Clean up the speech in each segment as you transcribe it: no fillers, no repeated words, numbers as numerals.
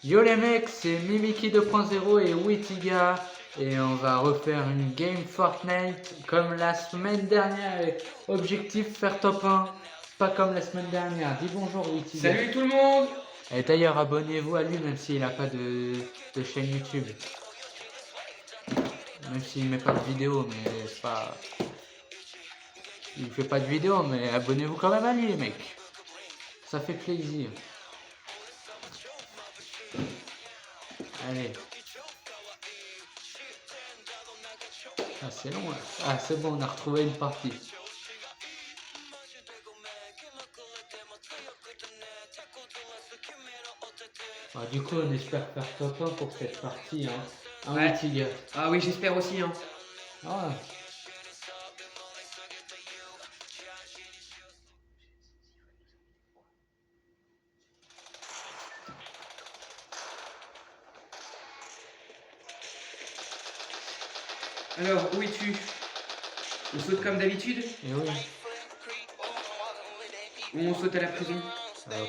Yo les mecs, c'est Mimiki 2.0 et Wittiga et on va refaire une game Fortnite comme la semaine dernière avec objectif faire top 1, pas comme la semaine dernière. Dis bonjour Wittiga. Salut tout le monde. Et d'ailleurs abonnez-vous à lui même s'il n'a pas de chaîne YouTube. Même s'il met pas de vidéo, mais c'est pas... Il fait pas de vidéo, mais abonnez-vous quand même à lui les mecs. Ça fait plaisir. Allez. Ah c'est long là. Ah c'est bon, on a retrouvé une partie. Ah, du coup on espère faire top 1 pour cette partie hein. Ouais. Wittiga. Ah oui, j'espère aussi hein. Ah. Alors, où es-tu? On saute comme d'habitude Et oui, ou on saute à la prison?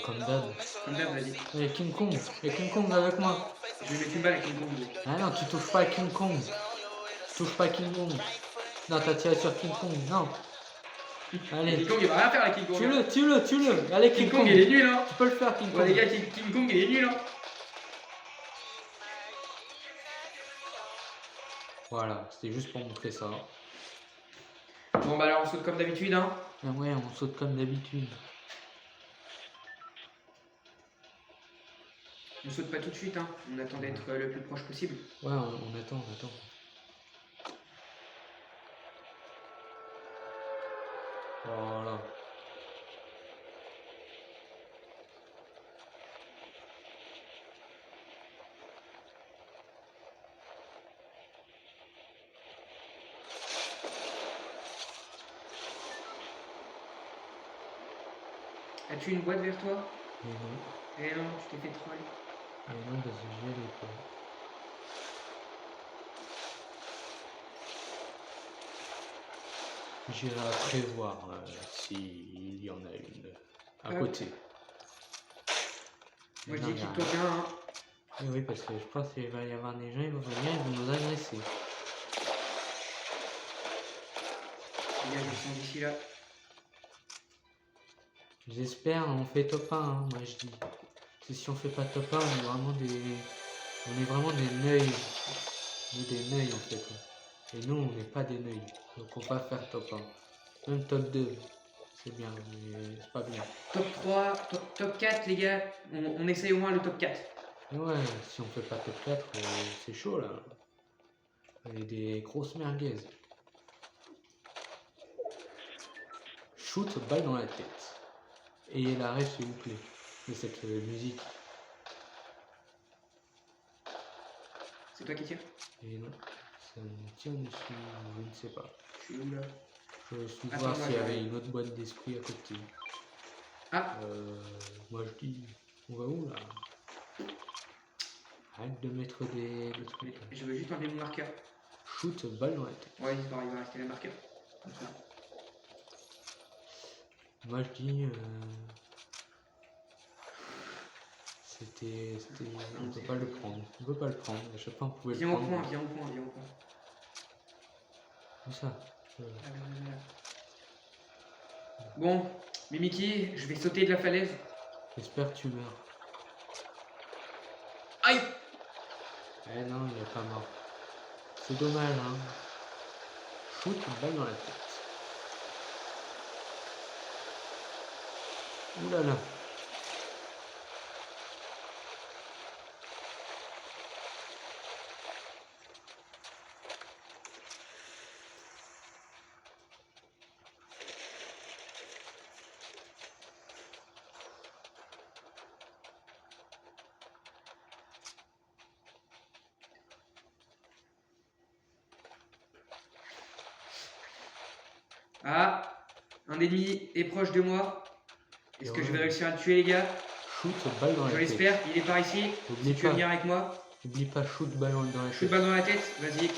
comme d'hab. Comme d'hab, vas-y. Et King Kong, et King Kong avec moi. Je vais mettre une balle avec une bombe. Ah non, tu touches pas à King Kong. Tu touches pas à King Kong. Non, t'as tiré sur King Kong, non. Allez, King Kong, il va rien faire avec King Kong. tue-le. Allez, King Kong, il est nul hein. Tu peux le faire, King Kong. Ouais, les gars, King Kong, il est nul hein. Voilà, c'était juste pour montrer ça. Bon, bah alors, on saute comme d'habitude hein. Ah ouais, on saute comme d'habitude. On saute pas tout de suite hein. On attend d'être le plus proche possible. Ouais, on attend. Voilà. As-tu une boîte vers toi? Et non. Eh non, je t'ai fait troll. Et non, parce que j'y allais pas. J'irai après voir s'il y en a une à côté. Moi je Non, dis y a qu'il tourne rien. bien hein. Et oui, parce que je pense qu'il va y avoir des gens, ils vont venir, ils vont nous agresser. Les gars, je sens d'ici là. J'espère, on fait top 1, hein, moi je dis. Parce que si on fait pas top 1, on est vraiment des neuils. On est des neuils en fait. Et nous, on n'est pas des neuils. Donc on va faire top 1. Même top 2. C'est bien, mais c'est pas bien. Top 3, top 4 les gars. On essaye au moins le top 4. Ouais, si on fait pas top 4, c'est chaud là. Il y a des grosses merguez. Shoot, balle dans la tête. Ayez l'arrêt s'il vous plaît de cette musique. C'est toi qui tires? Et non, ça me tire dessus, je ne sais pas. Je suis où là? Je suis Attends, voir moi, s'il y je- avait une autre boîte d'esprit à côté. Ah, Moi je dis, on va où là? Arrête de mettre des trucs. je veux juste enlever mon marqueur. Shoot, balle dans la tête. Ouais, il va rester le marqueur. Comme ça. Moi je dis, c'était, on peut pas le prendre. On peut pas le prendre. À chaque fois on pouvait le Viens au prendre. point, viens au point, viens au point. Où ça? Là. Bon, Mimiki, je vais sauter de la falaise. J'espère que tu meurs. Aïe! Eh non, il est pas mort. C'est dommage, hein. Shoot une balle dans la tête. Ouh là là. Ah, un ennemi est proche de moi. Est-ce que je vais réussir à le tuer les gars? Shoot balle dans la Je tête. l'espère, il est par ici. N'oublie Si tu veux pas. venir avec moi, N'oublie pas, shoot balle dans la shoot tête. balle dans la tête, vas-y.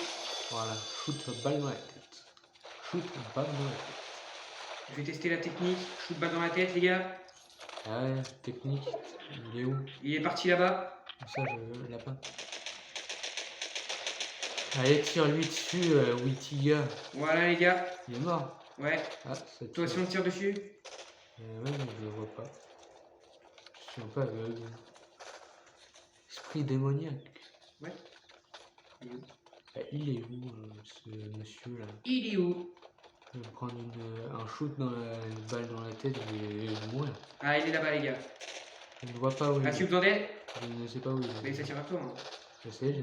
Voilà, shoot balle dans la tête. Shoot balle dans la tête. Je vais tester la technique. Shoot balle dans la tête les gars. Ah ouais, technique. Il est où? Il est parti là-bas. Comme ça, je lapin. Allez, tire-lui dessus, Wittiga. Voilà les gars. Il est mort. Ouais. Ah, ça Toi tire. aussi on te tire dessus. Ouais, mais je le vois pas. Je suis un peu aveugle. Esprit démoniaque. Ouais. Ah, il est où, ce monsieur là? Il est où? Je vais prendre un shoot une balle dans la tête et je vais mourir. Ah, il est là-bas les gars. Je ne vois pas où il Ah, est. si vous entendez? Je ne sais pas où il est. Mais ça tire à toi. Hein. Je sais, je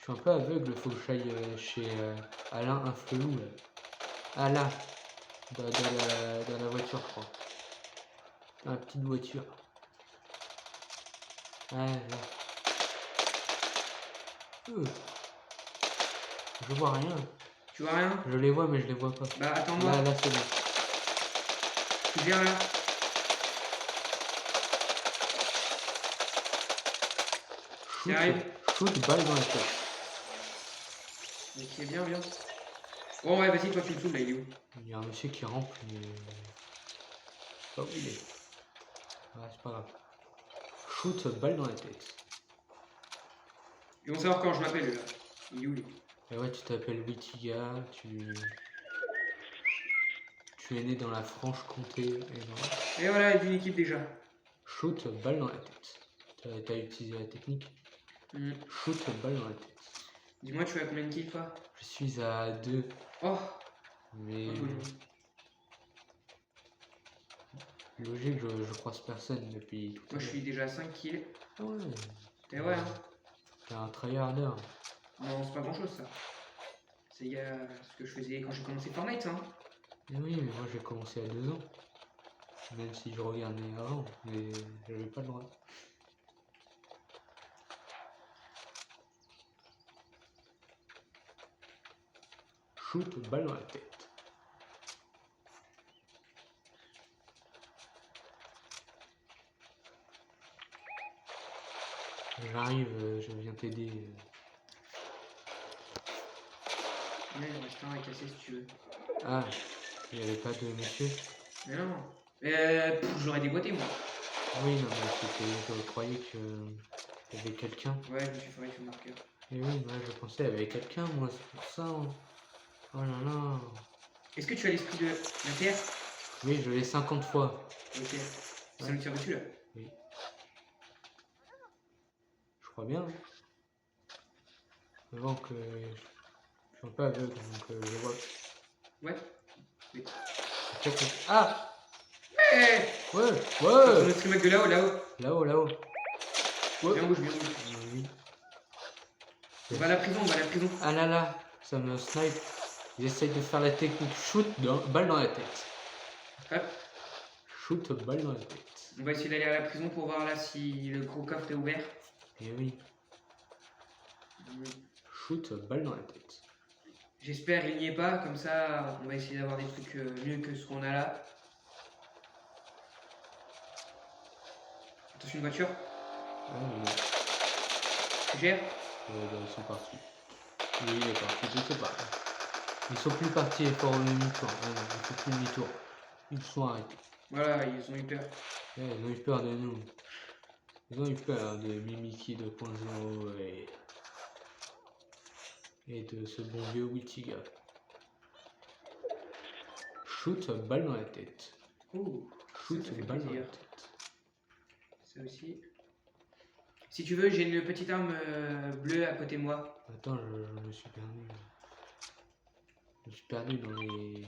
suis un peu aveugle, faut que j'aille chez Alain Inflelou là. Ah là, dans la voiture, je crois. Dans la petite voiture. Ah là. Je vois rien. Tu vois rien? Je les vois, mais je les vois pas. Bah, attends-moi. Là, c'est bon. Tu viens là? Shoot, balle dans la tête. Ok, bien, bien. Bon, ouais, vas-y, toi tu me saoules là, il est où? Il y a un monsieur qui rampe, mais. Je sais pas où il est. Ouais, c'est pas grave. Shoot, balle dans la tête. Ils vont savoir quand je m'appelle là. Il est où lui? Et ouais, tu t'appelles Wittiga, tu es né dans la Franche-Comté. Et voilà, d'une équipe déjà. Shoot, balle dans la tête. T'as utilisé la technique. Shoot, balle dans la tête. Dis-moi, tu as combien de kills toi? Je suis à 2. Oh! Mais. Oh, Logique, je croise personne depuis tout à l'heure. moi je suis déjà à 5 kills. Ah ouais. Et ouais, hein. T'es un tryharder. Non, c'est pas grand chose ça. C'est ce que je faisais quand j'ai commencé Fortnite, hein. Et oui, mais moi j'ai commencé à 2 ans. Même si je regardais avant, mais j'avais pas le droit. Shoot, balle dans la tête. J'arrive, je viens t'aider. Ouais, il en reste un à casser si tu veux. Ah, il n'y avait pas de monsieur? Mais non. J'aurais déboîté moi. Oui, non, mais je croyais qu'il y avait quelqu'un. Ouais, je me suis fait le marqueur. Et oui, moi je pensais qu'il y avait quelqu'un, moi, c'est pour ça. Hein. Oh là là. Est-ce que tu as l'esprit de la terre? Oui, je l'ai 50 fois. Ok. Ça me tire dessus là? Oui. Je crois bien. Hein. Avant que je suis un peu aveugle, donc je vois. Ouais. Oui. Ah! Hey, Ouais! notre mec de là-haut. Là-haut. Ouais. Viens rouge. Oui. On va à la prison. Ah là là, ça me snipe. Ils essayent de faire la technique shoot, balle dans la tête. Hop. Shoot, balle dans la tête. On va essayer d'aller à la prison pour voir là si le gros coffre est ouvert. Et oui. Shoot, balle dans la tête. J'espère qu'il n'y est pas, comme ça on va essayer d'avoir des trucs mieux que ce qu'on a là. Attention, une voiture. Ah, Tu gères? ils sont partis. Oui, il est parti, je sais pas. Ils sont plus partis et font demi-tour. Ah non, ils font plus demi-tour. Ils sont arrêtés. Voilà, ils ont eu peur. Ouais, ils ont eu peur de nous. Ils ont eu peur de Mimiki 2.0 et de ce bon vieux Wittiga. Shoot, balle dans la tête. Oh, Shoot, ça fait balle dans la plaisir. tête. Ça aussi. Si tu veux, j'ai une petite arme bleue à côté de moi. Attends, je me suis perdu. Je me suis perdu dans les...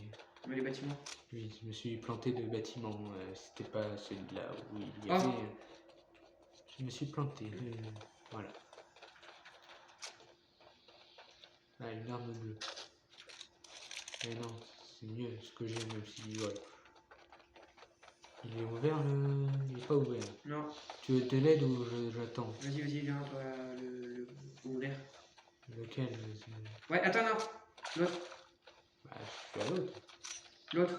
Dans les bâtiments. Oui, je me suis planté de bâtiment. C'était pas celui-là où il y Oh. avait... Je me suis planté. Voilà. Ah, une arme bleue. Mais non, c'est mieux ce que j'ai, même si... Voilà. Il est ouvert le... Il est pas ouvert. Non. Tu veux de l'aide ou j'attends? Vas-y, viens, toi, le ouvert. Lequel? Ouais, attends, non. L'autre. Bah, je suis à l'autre. L'autre.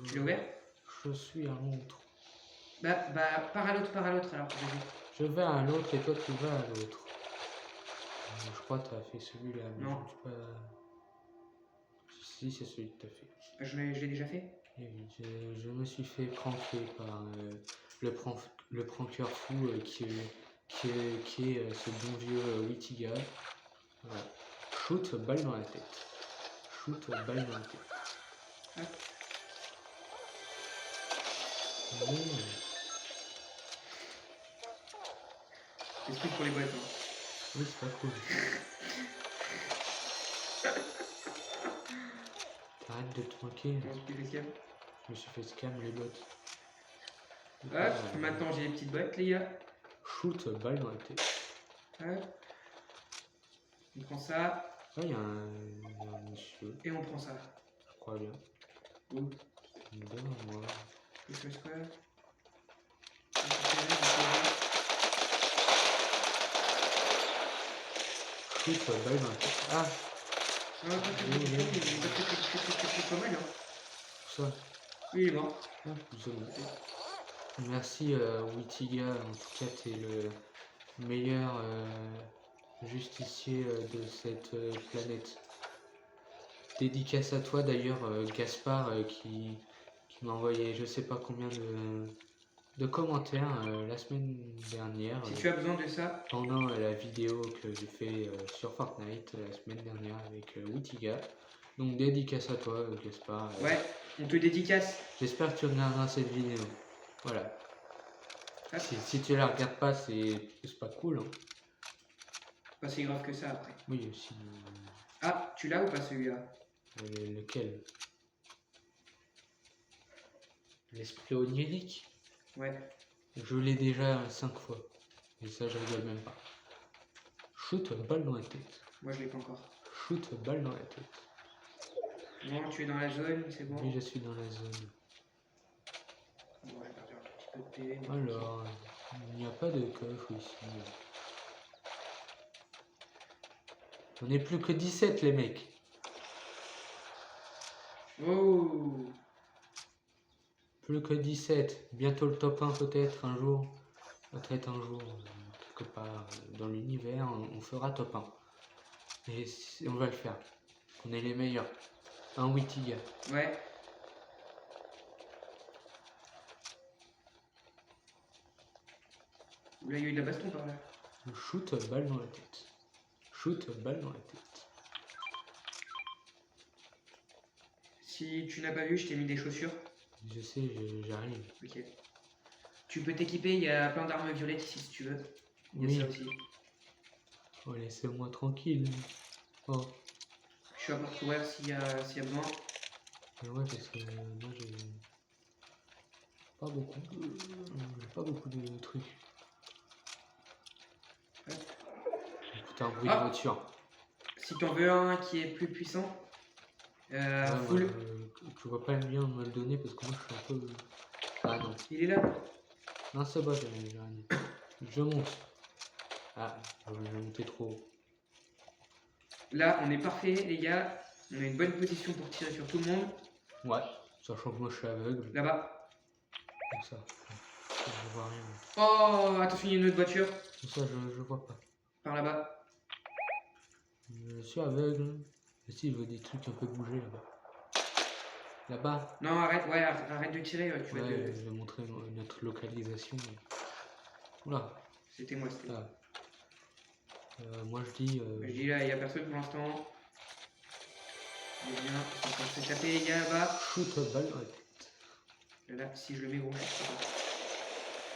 Tu l'as ouvert? Je suis à l'autre. Bah, pars à l'autre alors. Vas-y. Je vais à l'autre et toi tu vas à l'autre. Je crois que tu as fait celui-là. Non. Je sais pas... Si, c'est celui que tu as fait. Bah, je l'ai déjà fait. Et oui, je me suis fait pranker par le le pranker fou qui est ce bon vieux Wittiga. Voilà. Shoot, balle dans la tête. Shoot, balle dans la tête. Hop. Bon, Explique pour les boîtes. Hein. oui, c'est pas cool. T'arrêtes de te moquer. On se fait les scams. Je me suis fait scam les bottes. Hop, maintenant j'ai les petites boîtes, les gars. Shoot, balle dans la tête. Hop. On prend ça Ah, il y a un monsieur, et on prend ça. je crois bien. Où Devant moi. Je fais quoi Shoot, balle dans la tête. Ah, il est pas mal. Hein. ça. Oui, il est mort. Ah, désolé. Merci Wittiga, en tout cas t'es le meilleur justicier de cette planète. Dédicace à toi d'ailleurs Gaspard qui m'a envoyé je sais pas combien de commentaires la semaine dernière Si tu as besoin de ça, pendant la vidéo que j'ai fait sur Fortnite la semaine dernière avec Wittiga. Donc dédicace à toi Gaspard. ouais, on te dédicace. J'espère que tu regarderas cette vidéo. Voilà. Hop. Si tu la regardes pas, c'est pas cool. Hein. Pas si grave que ça après. Oui, aussi. Ah, tu l'as ou pas celui-là? Lequel? L'esprit onirique? Ouais. Je l'ai déjà 5 fois. Et ça, je rigole même pas. Shoot, balle dans la tête. Moi je l'ai pas encore. Shoot, balle dans la tête. Bon, tu es dans la zone, c'est bon. Oui, je suis dans la zone. Bon, j'ai perdu un petit peu de PV. mais Alors, il n'y a pas de coffre ici. On n'est plus que 17 les mecs. Oh, Plus que 17. Bientôt le top 1 peut-être un jour. Peut-être un jour, quelque part dans l'univers, on fera top 1. Et on va le faire. On est les meilleurs. Un Wittiga. ouais. Là, il y a eu de la baston par là. Shoot, balle dans la tête. Shoot, balle dans la tête. Si tu n'as pas vu, je t'ai mis des chaussures. Je sais, j'arrive. Ok. Tu peux t'équiper, il y a plein d'armes violettes ici si tu veux. Il y a Oui. ça aussi. Oh, laissez-moi tranquille. Oh. Je suis à porte ouverte s'il y a besoin. Ouais, parce que moi j'ai pas beaucoup de trucs. Écoutez un bruit de voiture. Si t'en veux un qui est plus puissant, Ouais, full. moi, tu vas pas bien me le donner parce que moi je suis un peu. Ah non. Il est là. Non, c'est bon, j'ai rien dit. Je monte. Ah, je vais monter trop haut. Là, on est parfait, les gars. On a une bonne position pour tirer sur tout le monde. Ouais, sachant que moi je suis aveugle. Là-bas. Comme ça. Je vois rien. Oh, attention, il y a une autre voiture. Comme ça, je vois pas. Par là-bas. Je suis aveugle. Et si je veux des trucs un peu bouger là-bas. Là-bas. Non, arrête, ouais, arrête de tirer. Tu vas Ouais, te... je vais montrer notre localisation. Oula. C'était moi, c'était. Ah. Moi je dis. Je dis là, il n'y a personne pour l'instant. Il est bien, ils sont en train de se taper, les gars, là-bas. Shoot balle dans la tête. Là, si je le mets gros, je sais pas.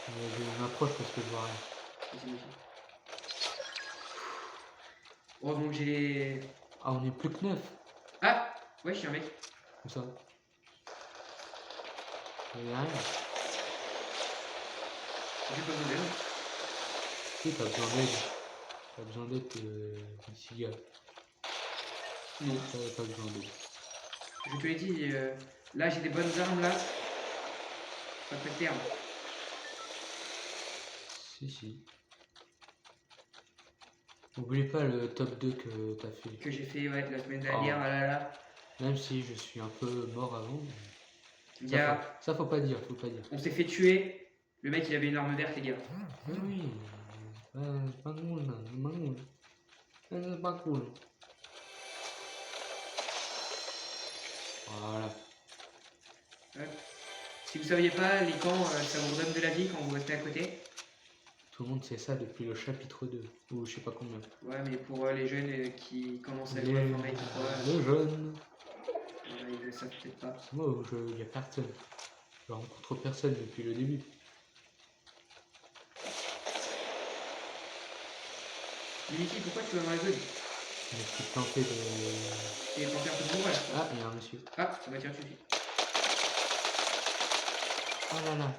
Je m'approche parce que je vois rien. Vas-y, vas-y. Heureusement que j'ai les... Ah, on est plus que 9. Ah, ouais, je suis un mec. Comme ça. Il y a rien. J'ai pas besoin d'aide. Si, t'as besoin d'aide. T'as besoin d'aide, petit gars. Non. T'as pas besoin d'aide. Je te l'ai dit, là j'ai des bonnes armes là. Pas très terme. Si. N'oublie pas le top 2 que t'as fait. Que j'ai fait ouais, la semaine dernière, Oh. là. Même si je suis un peu mort avant. Il y a... Ça faut pas dire, faut pas dire. On s'est fait tuer. Le mec il avait une arme verte les gars. Oui. C'est pas cool, c'est pas cool. C'est pas cool. Voilà. Ouais. Si vous saviez pas, les camps, ça vous redonne de la vie quand vous restez à côté. Tout le monde sait ça depuis le chapitre 2, ou je sais pas combien. Ouais, mais pour les jeunes qui commencent à Les, jouer à Fortnite ou quoi, les jeunes. voilà, ils le savent peut-être pas. Moi, il y a personne. Je rencontre personne depuis le début. Unity, pourquoi tu vas dans la zone? Je me suis planté de... Tu es planté un peu de bourre là. Ah, il y a un monsieur. Ah, ça va tirer dessus. Oh là là.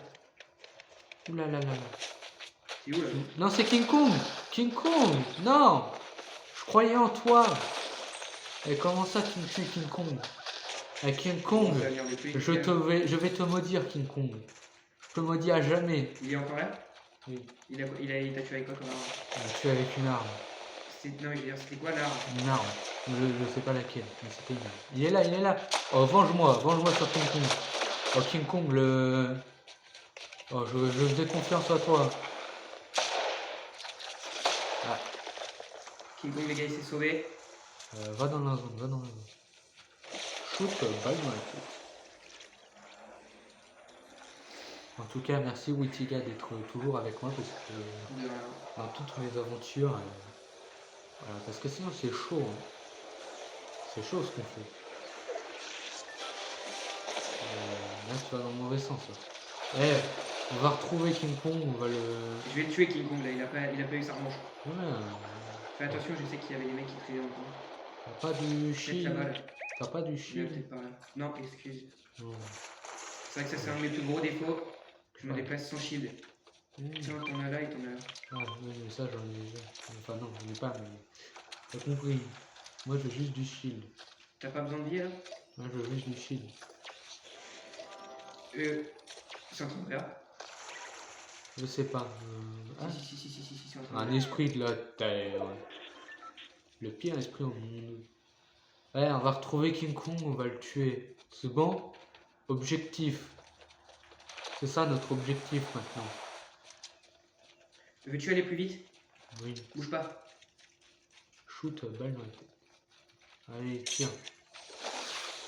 Ouh là là là là. C'est où là? Non, c'est King Kong. King Kong. Non. Je croyais en toi. Et comment ça tu me tues King Kong? King Kong, Ça va venir de tous les je vais te maudire King Kong. Je te maudis à jamais. Il est encore là? Oui. Il t'a tué avec quoi comme arme? Il m'a tué avec une arme. Non, mais je veux dire, c'était quoi l'arme? Une arme. Je sais pas laquelle, mais c'était une arme. Il est là, il est là. Oh, venge-moi sur King Kong. Oh, King Kong, le... Oh, je faisais confiance à toi. Ah. King Kong, les gars, il s'est sauvé. Va dans la zone, va dans la zone. Shoot, balle dans la tête. En tout cas, merci Wittiga d'être toujours avec moi parce que dans toutes mes aventures, voilà, parce que sinon c'est chaud. Hein. C'est chaud ce qu'on fait. Là tu vas dans le mauvais sens. Eh, on va retrouver King Kong, on va le... Je vais le tuer King Kong là, il a pas eu sa revanche. Ouais, Fais attention, je sais qu'il y avait des mecs qui traînaient encore. t'as pas du shield. Là-bas, là. T'as pas du Il est shield. peut-être par là. Non, excuse. Non. C'est vrai que ça c'est un de mes plus gros défauts. Je me déplace sans shield. Tiens, t'en as là et t'en as là. Ah, oui, mais ça j'en ai déjà. Enfin non, j'en ai pas, mais... T'as compris. Moi je veux juste du shield. T'as pas besoin de vie là? Moi je veux juste du shield. C'est en train de faire. Je sais pas. Si, c'est en train de Un faire. esprit de la terre. Le pire esprit au monde. Ouais, on va retrouver King Kong, on va le tuer. C'est bon? Objectif. C'est ça notre objectif maintenant. Veux-tu aller plus vite? Oui. Bouge pas. Shoot, balle dans la tête. Allez, tiens.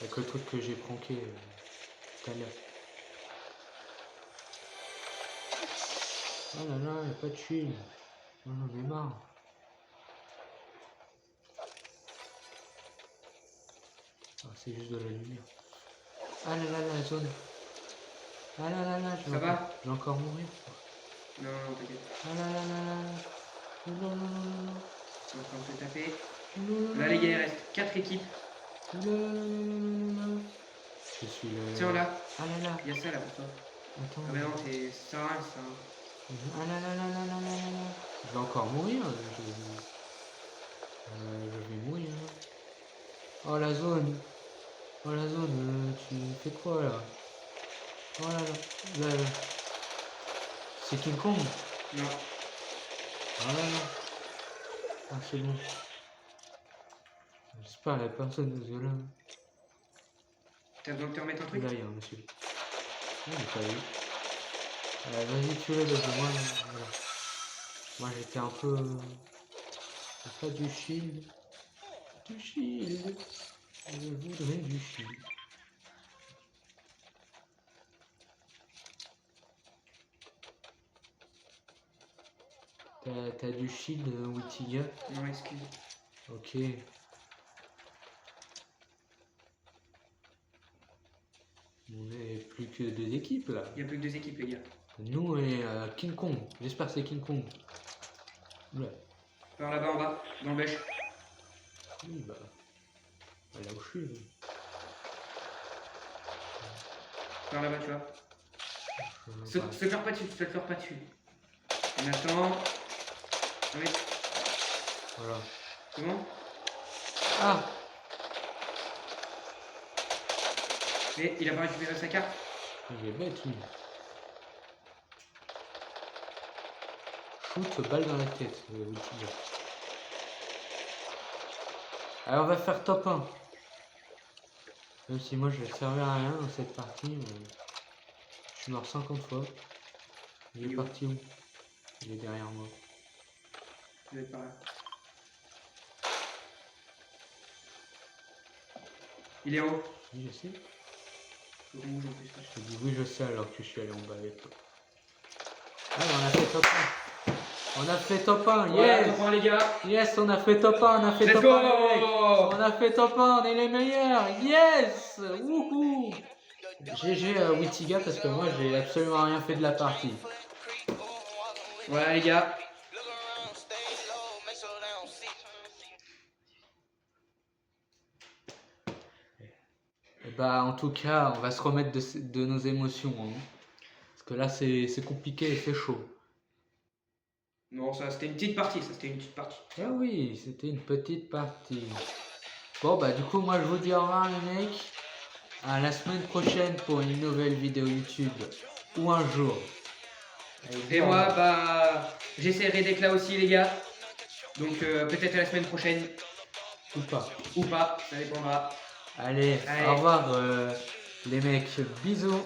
Avec le truc que j'ai pranké tout à l'heure. Oh là là, y'a pas de shield. J'en ai marre. Ah, c'est juste de la lumière. Ah là là, la zone. Ah là là là, je vais encore mourir. Non, t'inquiète. Ah là là là là. Non, non, non, non, non. Je suis en train de te taper. Non, Là, les gars, il reste 4 équipes. non. Je suis le... Tiens, là. Ah là là. Il y a ça là pour toi. Attends. Ah, mais non, c'est ça, ça. Ah là là là là là là là. Je vais encore mourir. Je vais mourir. Oh la zone. Oh la zone. Tu fais quoi là? Oh là là. Là, là. C'est King Kong? Non. Ah là là. Ah c'est bon. J'espère la personne de là. T'as besoin de te remettre un truc? Là il y a un monsieur. Ah mais pas vu. Vas-y tue-le parce que moi, voilà. Moi j'étais un peu... Pas du shield. Du shield. Je voudrais du shield. T'as du shield, Wittiga? Non, excuse. Ok. On est plus que 2 équipes là. Il y a plus que 2 équipes, les gars. Nous et King Kong. J'espère que c'est King Kong. Oula. Par là-bas en bas, dans le bêche. Oui, bah. Là où je suis. Par là-bas, tu vois. Je Se faire pas dessus, te faire pas dessus. On attend. Oui. Voilà. Comment? Ah! Mais il a pas récupéré sa carte. Il est bête lui. Shoot, balle dans la tête, Wittiga. Alors on va faire top 1. Même si moi je vais servir à rien dans cette partie, mais je suis mort 50 fois. Il est parti où? Il est derrière moi. Il doit être par là. Il est en haut. Oui, je sais. Faut qu'on bouge en plus. Je te dis oui, je sais alors que je suis allé en bas avec toi. Allez, on a fait top 1. On a fait top 1, Voilà, yes! top 1 les gars. Yes, on a fait top 1, on a fait Let's top go! 1 les mecs. On a fait top 1, on est les meilleurs. Yes! Wouhou! GG à Wittiga parce que moi j'ai absolument rien fait de la partie. Voilà les gars. Et bah en tout cas, on va se remettre de nos émotions. Hein. Parce que là c'est compliqué et c'est chaud. Non, ça c'était une petite partie, ça c'était une petite partie. Ah oui, c'était une petite partie. Bon bah du coup moi je vous dis au revoir les mecs. À la semaine prochaine pour une nouvelle vidéo YouTube. Ou un jour. Et moi, bah, j'essaierai d'être là aussi les gars. Donc peut-être à la semaine prochaine. Ou pas. Ou pas, ça dépendra. Allez, Allez. au revoir les mecs. Bisous.